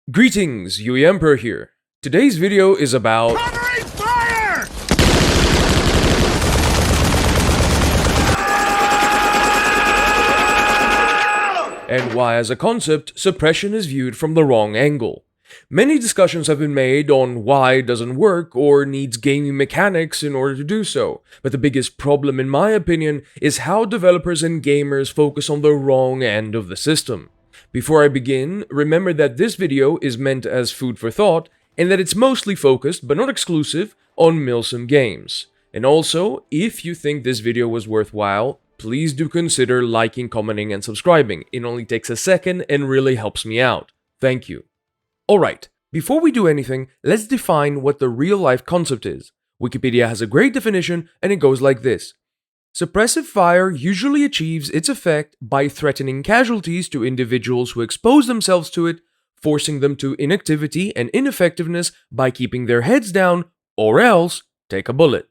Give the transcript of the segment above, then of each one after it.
Greetings, Yui Emperor here. Today's video is about Covering fire! and why as a concept, suppression is viewed from the wrong angle. Many discussions have been made on why it doesn't work or needs gaming mechanics in order to do so, but the biggest problem in my opinion is how developers and gamers focus on the wrong end of the system. Before I begin, remember that this video is meant as food for thought, and that it's mostly focused, but not exclusive, on Milsim games. And also, if you think this video was worthwhile, please do consider liking, commenting, and subscribing. It only takes a second and really helps me out. Thank you. Alright, before we do anything, let's define what the real-life concept is. Wikipedia has a great definition, and it goes like this. Suppressive fire usually achieves its effect by threatening casualties to individuals who expose themselves to it, forcing them to inactivity and ineffectiveness by keeping their heads down, or else take a bullet.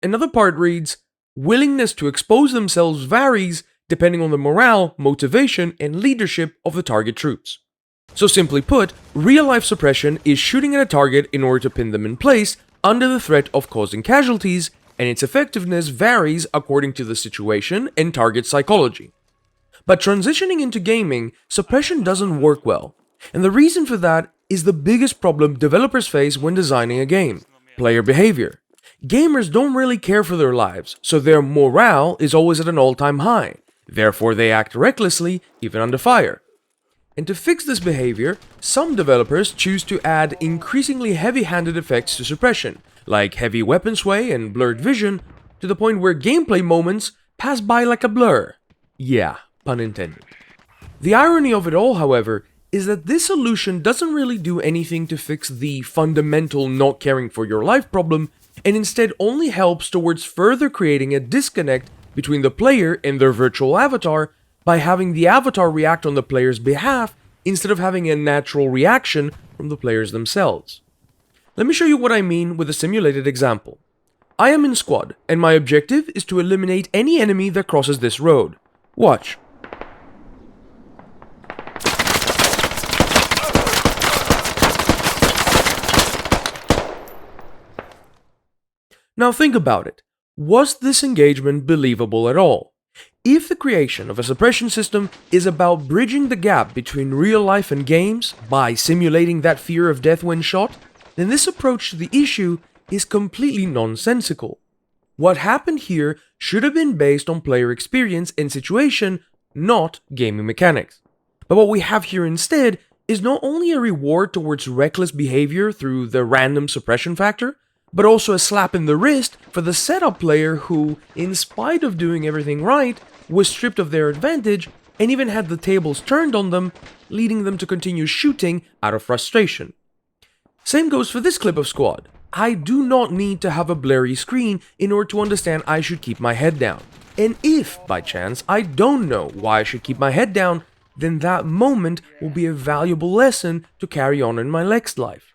Another part reads, willingness to expose themselves varies depending on the morale, motivation, and leadership of the target troops. So simply put, real-life suppression is shooting at a target in order to pin them in place under the threat of causing casualties, and its effectiveness varies according to the situation and target psychology. But transitioning into gaming, suppression doesn't work well, and the reason for that is the biggest problem developers face when designing a game: player behavior. Gamers don't really care for their lives, so their morale is always at an all-time high, therefore they act recklessly even under fire. And to fix this behavior, some developers choose to add increasingly heavy-handed effects to suppression, like heavy weapon sway and blurred vision, to the point where gameplay moments pass by like a blur. Yeah, pun intended. The irony of it all, however, is that this solution doesn't really do anything to fix the fundamental not caring for your life problem, and instead only helps towards further creating a disconnect between the player and their virtual avatar by having the avatar react on the player's behalf instead of having a natural reaction from the players themselves. Let me show you what I mean with a simulated example. I am in squad, and my objective is to eliminate any enemy that crosses this road. Watch. Now think about it. Was this engagement believable at all? If the creation of a suppression system is about bridging the gap between real life and games by simulating that fear of death when shot, then this approach to the issue is completely nonsensical. What happened here should have been based on player experience and situation, not gaming mechanics. But what we have here instead is not only a reward towards reckless behavior through the random suppression factor, but also a slap in the wrist for the setup player who, in spite of doing everything right, was stripped of their advantage and even had the tables turned on them, leading them to continue shooting out of frustration. Same goes for this clip of squad. I do not need to have a blurry screen in order to understand I should keep my head down. And if, by chance, I don't know why I should keep my head down, then that moment will be a valuable lesson to carry on in my next life.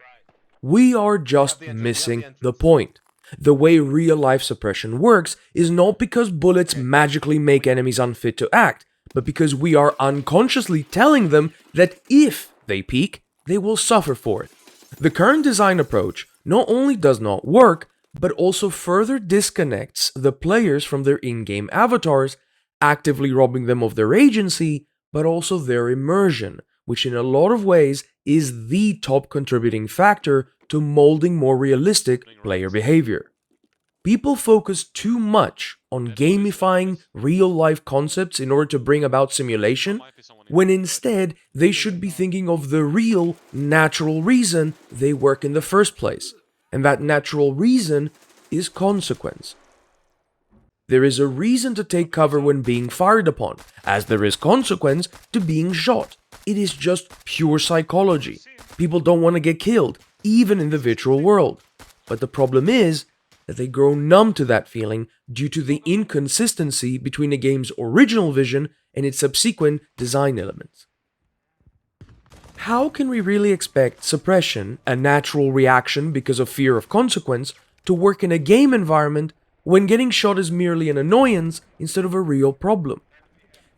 We are just missing the point. The way real-life suppression works is not because bullets magically make enemies unfit to act, but because we are unconsciously telling them that if they peek, they will suffer for it. The current design approach not only does not work, but also further disconnects the players from their in-game avatars, actively robbing them of their agency, but also their immersion, which in a lot of ways is the top contributing factor to molding more realistic player behavior. People focus too much on gamifying real-life concepts in order to bring about simulation, when instead they should be thinking of the real, natural reason they work in the first place, and that natural reason is consequence. There is a reason to take cover when being fired upon, as there is consequence to being shot. It is just pure psychology. People don't want to get killed, even in the virtual world. But the problem is that they grow numb to that feeling due to the inconsistency between a game's original vision and its subsequent design elements. How can we really expect suppression, a natural reaction because of fear of consequence, to work in a game environment when getting shot is merely an annoyance instead of a real problem?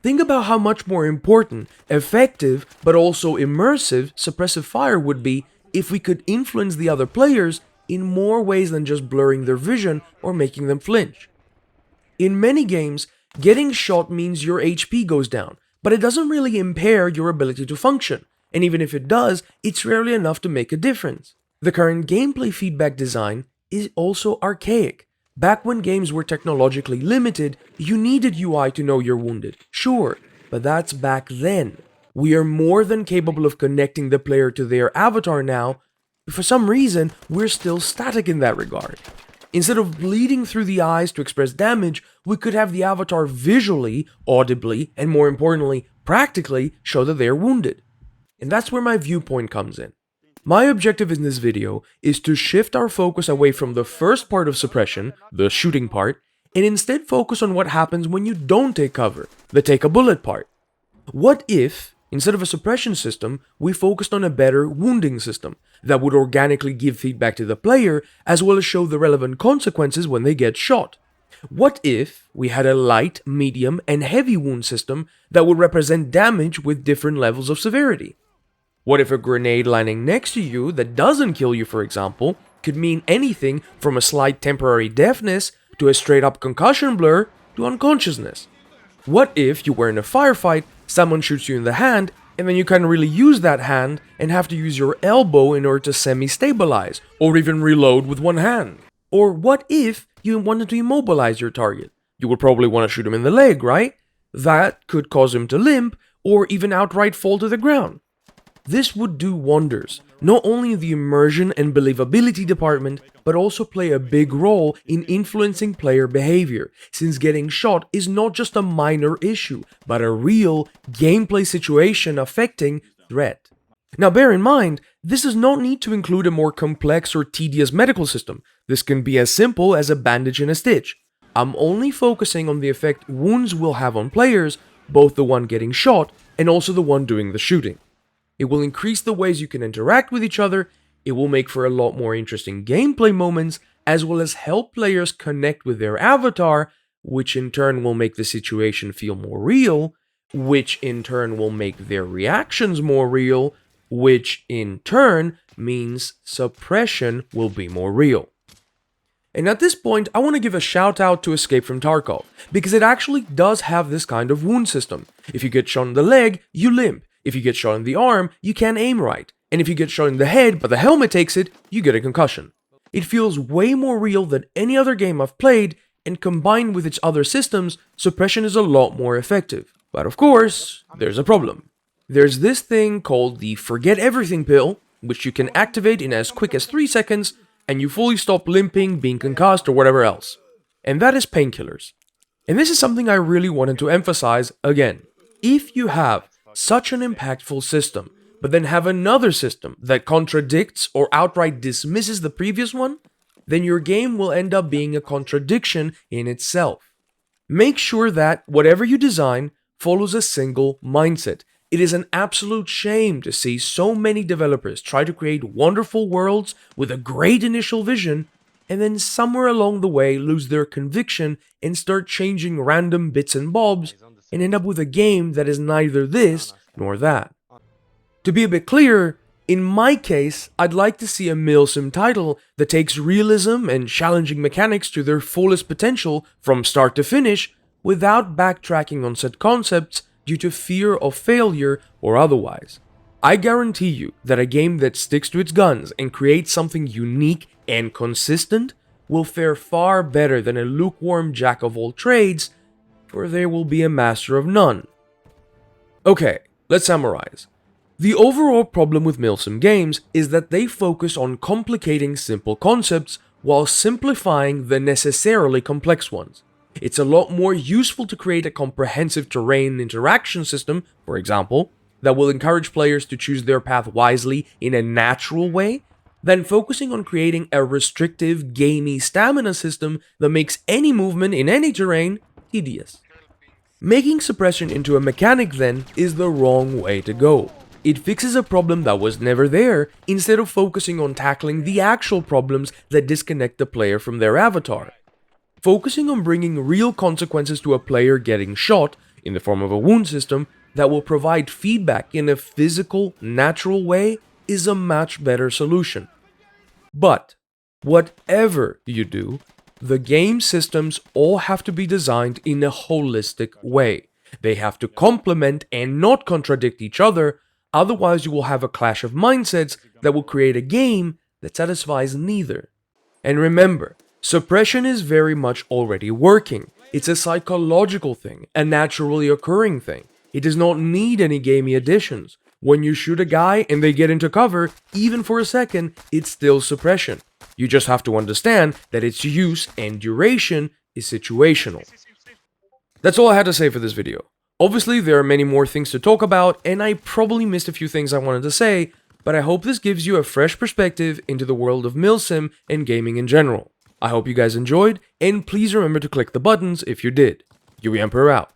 Think about how much more important, effective, but also immersive suppressive fire would be if we could influence the other players in more ways than just blurring their vision or making them flinch. In many games, getting shot means your HP goes down, but it doesn't really impair your ability to function, and even if it does, it's rarely enough to make a difference. The current gameplay feedback design is also archaic. Back when games were technologically limited, you needed UI to know you're wounded, sure, but that's back then. We are more than capable of connecting the player to their avatar now, but for some reason, we're still static in that regard. Instead of bleeding through the eyes to express damage, we could have the avatar visually, audibly, and more importantly, practically show that they are wounded. And that's where my viewpoint comes in. My objective in this video is to shift our focus away from the first part of suppression, the shooting part, and instead focus on what happens when you don't take cover, the take a bullet part. What if, instead of a suppression system, we focused on a better wounding system that would organically give feedback to the player as well as show the relevant consequences when they get shot? What if we had a light, medium, and heavy wound system that would represent damage with different levels of severity? What if a grenade landing next to you that doesn't kill you, for example, could mean anything from a slight temporary deafness to a straight up concussion blur to unconsciousness? What if you were in a firefight, someone shoots you in the hand, and then you can't really use that hand and have to use your elbow in order to semi-stabilize, or even reload with one hand? Or what if you wanted to immobilize your target? You would probably want to shoot him in the leg, right? That could cause him to limp, or even outright fall to the ground. This would do wonders, not only in the immersion and believability department, but also play a big role in influencing player behavior, since getting shot is not just a minor issue, but a real gameplay situation affecting threat. Now bear in mind, this does not need to include a more complex or tedious medical system. This can be as simple as a bandage and a stitch. I'm only focusing on the effect wounds will have on players, both the one getting shot and also the one doing the shooting. It will increase the ways you can interact with each other, it will make for a lot more interesting gameplay moments, as well as help players connect with their avatar, which in turn will make the situation feel more real, which in turn will make their reactions more real, which in turn means suppression will be more real. And at this point, I want to give a shout out to Escape from Tarkov, because it actually does have this kind of wound system. If you get shot in the leg, you limp. If you get shot in the arm, you can't aim right. And if you get shot in the head, but the helmet takes it, you get a concussion. It feels way more real than any other game I've played, and combined with its other systems, suppression is a lot more effective. But of course, there's a problem. There's this thing called the Forget Everything pill, which you can activate in as quick as 3 seconds, and you fully stop limping, being concussed, or whatever else. And that is painkillers. And this is something I really wanted to emphasize again. If you have such an impactful system, but then have another system that contradicts or outright dismisses the previous one, then your game will end up being a contradiction in itself. Make sure that whatever you design follows a single mindset. It is an absolute shame to see so many developers try to create wonderful worlds with a great initial vision, and then somewhere along the way lose their conviction and start changing random bits and bobs, and end up with a game that is neither this nor that. To be a bit clearer, in my case, I'd like to see a Milsim title that takes realism and challenging mechanics to their fullest potential from start to finish without backtracking on set concepts due to fear of failure or otherwise. I guarantee you that a game that sticks to its guns and creates something unique and consistent will fare far better than a lukewarm jack of all trades, for there will be a master of none. Okay, let's summarize. The overall problem with Milsim games is that they focus on complicating simple concepts while simplifying the necessarily complex ones. It's a lot more useful to create a comprehensive terrain interaction system, for example, that will encourage players to choose their path wisely in a natural way, than focusing on creating a restrictive, gamey stamina system that makes any movement in any terrain tedious. Making suppression into a mechanic, then, is the wrong way to go. It fixes a problem that was never there, instead of focusing on tackling the actual problems that disconnect the player from their avatar. Focusing on bringing real consequences to a player getting shot in the form of a wound system that will provide feedback in a physical, natural way is a much better solution. But whatever you do, the game systems all have to be designed in a holistic way. They have to complement and not contradict each other, otherwise you will have a clash of mindsets that will create a game that satisfies neither. And remember, suppression is very much already working. It's a psychological thing, a naturally occurring thing. It does not need any gamey additions. When you shoot a guy and they get into cover, even for a second, it's still suppression. You just have to understand that its use and duration is situational. That's all I had to say for this video. Obviously, there are many more things to talk about, and I probably missed a few things I wanted to say, but I hope this gives you a fresh perspective into the world of milsim and gaming in general. I hope you guys enjoyed, and please remember to click the buttons if you did. Yui Emperor out.